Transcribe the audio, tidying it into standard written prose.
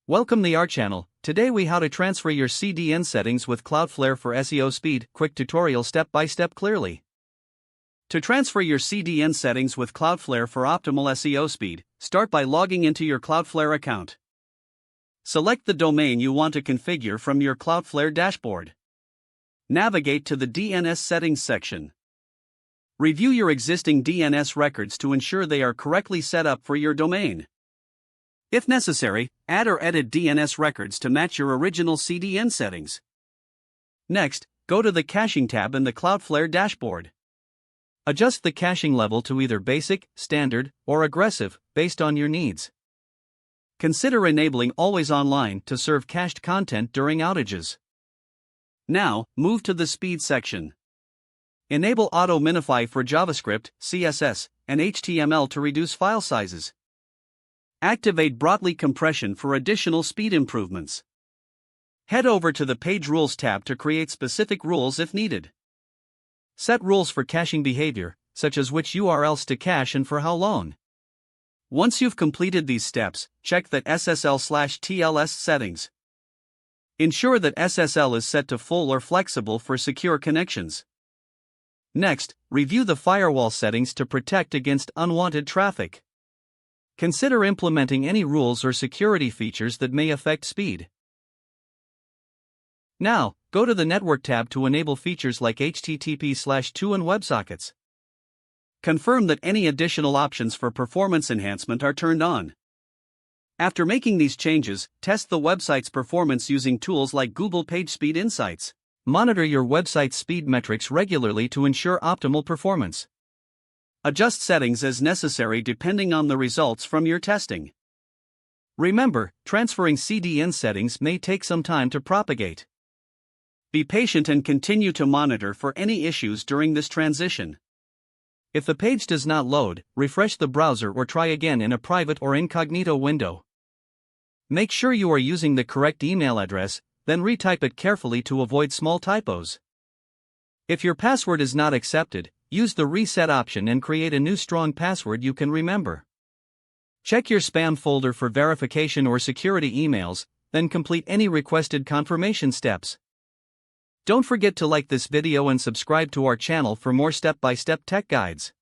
Welcome to our channel. Today we how to transfer your CDN settings with Cloudflare for SEO speed. Quick tutorial step by step clearly. To transfer your CDN settings with Cloudflare for optimal SEO speed, start by logging into your Cloudflare account. Select the domain you want to configure from your Cloudflare dashboard. Navigate to the DNS settings section. Review your existing DNS records to ensure they are correctly set up for your domain. If necessary, add or edit DNS records to match your original CDN settings. Next, go to the Caching tab in the Cloudflare dashboard. Adjust the caching level to either basic, standard, or aggressive, based on your needs. Consider enabling Always Online to serve cached content during outages. Now, move to the Speed section. Enable Auto Minify for JavaScript, CSS, and HTML to reduce file sizes. Activate Broadly Compression for additional speed improvements. Head over to the Page Rules tab to create specific rules if needed. Set rules for caching behavior, such as which URLs to cache and for how long. Once you've completed these steps, check the SSL/TLS settings. Ensure that SSL is set to full or flexible for secure connections. Next, review the firewall settings to protect against unwanted traffic. Consider implementing any rules or security features that may affect speed. Now, go to the Network tab to enable features like HTTP/2 and WebSockets. Confirm that any additional options for performance enhancement are turned on. After making these changes, test the website's performance using tools like Google PageSpeed Insights. Monitor your website's speed metrics regularly to ensure optimal performance. Adjust settings as necessary depending on the results from your testing. Remember, transferring CDN settings may take some time to propagate. Be patient and continue to monitor for any issues during this transition. If the page does not load, refresh the browser or try again in a private or incognito window. Make sure you are using the correct email address, then retype it carefully to avoid small typos. If your password is not accepted, use the reset option and create a new strong password you can remember. Check your spam folder for verification or security emails, then complete any requested confirmation steps. Don't forget to like this video and subscribe to our channel for more step-by-step tech guides.